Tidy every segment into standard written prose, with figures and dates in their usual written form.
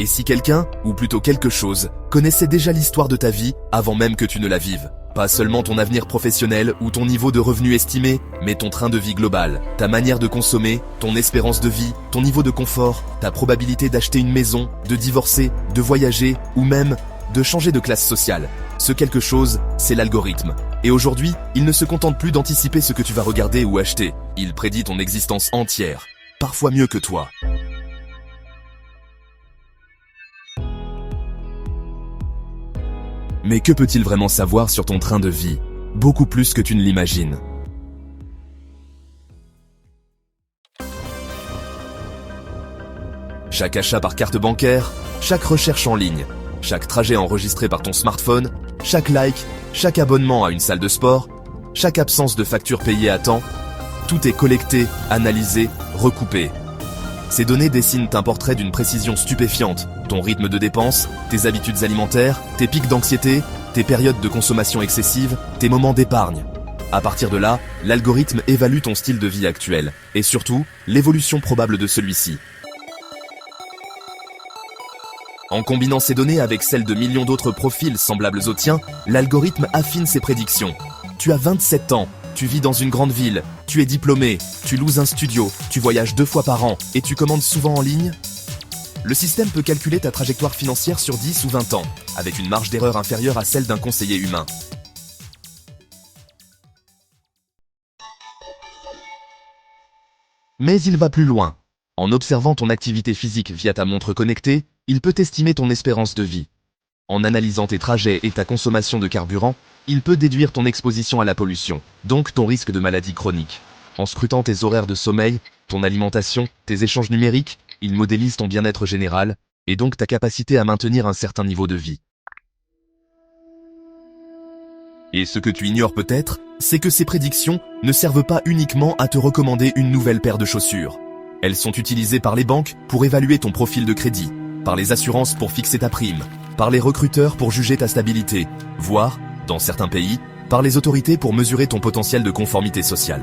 Et si quelqu'un, ou plutôt quelque chose, connaissait déjà l'histoire de ta vie avant même que tu ne la vives? Pas seulement ton avenir professionnel ou ton niveau de revenu estimé, mais ton train de vie global, ta manière de consommer, ton espérance de vie, ton niveau de confort, ta probabilité d'acheter une maison, de divorcer, de voyager ou même de changer de classe sociale. Ce quelque chose, c'est l'algorithme. Et aujourd'hui, il ne se contente plus d'anticiper ce que tu vas regarder ou acheter. Il prédit ton existence entière, parfois mieux que toi. Mais que peut-il vraiment savoir sur ton train de vie? Beaucoup plus que tu ne l'imagines. Chaque achat par carte bancaire, chaque recherche en ligne, chaque trajet enregistré par ton smartphone, chaque like, chaque abonnement à une salle de sport, chaque absence de facture payée à temps, tout est collecté, analysé, recoupé. Ces données dessinent un portrait d'une précision stupéfiante. Ton rythme de dépenses, tes habitudes alimentaires, tes pics d'anxiété, tes périodes de consommation excessive, tes moments d'épargne. À partir de là, l'algorithme évalue ton style de vie actuel, et surtout, l'évolution probable de celui-ci. En combinant ces données avec celles de millions d'autres profils semblables aux tiens, l'algorithme affine ses prédictions. Tu as 27 ans, tu vis dans une grande ville, tu es diplômé, tu loues un studio, tu voyages 2 fois par an et tu commandes souvent en ligne? Le système peut calculer ta trajectoire financière sur 10 ou 20 ans, avec une marge d'erreur inférieure à celle d'un conseiller humain. Mais il va plus loin. En observant ton activité physique via ta montre connectée, il peut estimer ton espérance de vie. En analysant tes trajets et ta consommation de carburant, il peut déduire ton exposition à la pollution, donc ton risque de maladie chronique. En scrutant tes horaires de sommeil, ton alimentation, tes échanges numériques, il modélise ton bien-être général, et donc ta capacité à maintenir un certain niveau de vie. Et ce que tu ignores peut-être, c'est que ces prédictions ne servent pas uniquement à te recommander une nouvelle paire de chaussures. Elles sont utilisées par les banques pour évaluer ton profil de crédit, par les assurances pour fixer ta prime, par les recruteurs pour juger ta stabilité, voire, dans certains pays, par les autorités pour mesurer ton potentiel de conformité sociale.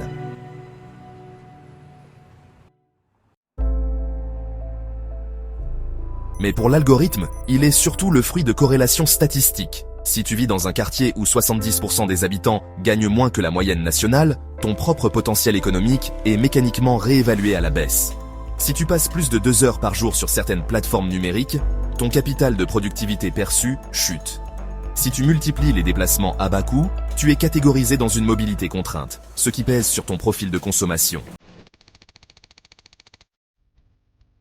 Mais pour l'algorithme, il est surtout le fruit de corrélations statistiques. Si tu vis dans un quartier où 70% des habitants gagnent moins que la moyenne nationale, ton propre potentiel économique est mécaniquement réévalué à la baisse. Si tu passes plus de 2 heures par jour sur certaines plateformes numériques, ton capital de productivité perçu chute. Si tu multiplies les déplacements à bas coût, tu es catégorisé dans une mobilité contrainte, ce qui pèse sur ton profil de consommation.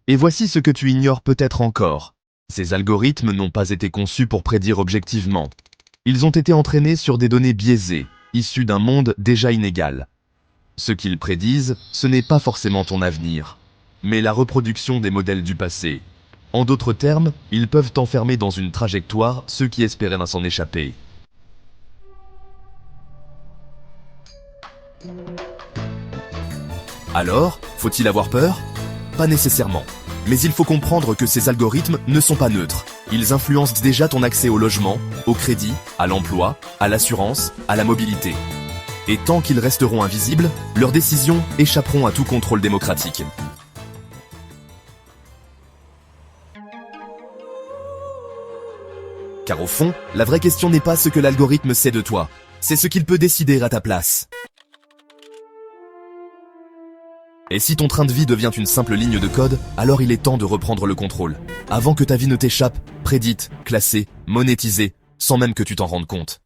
Et voici ce que tu ignores peut-être encore. Ces algorithmes n'ont pas été conçus pour prédire objectivement. Ils ont été entraînés sur des données biaisées, issues d'un monde déjà inégal. Ce qu'ils prédisent, ce n'est pas forcément ton avenir, mais la reproduction des modèles du passé. En d'autres termes, ils peuvent t'enfermer dans une trajectoire ceux qui espéraient s'en échapper. Alors, faut-il avoir peur? Pas nécessairement. Mais il faut comprendre que ces algorithmes ne sont pas neutres. Ils influencent déjà ton accès au logement, au crédit, à l'emploi, à l'assurance, à la mobilité. Et tant qu'ils resteront invisibles, leurs décisions échapperont à tout contrôle démocratique. Car au fond, la vraie question n'est pas ce que l'algorithme sait de toi, c'est ce qu'il peut décider à ta place. Et si ton train de vie devient une simple ligne de code, alors il est temps de reprendre le contrôle, avant que ta vie ne t'échappe, prédite, classée, monétisée, sans même que tu t'en rendes compte.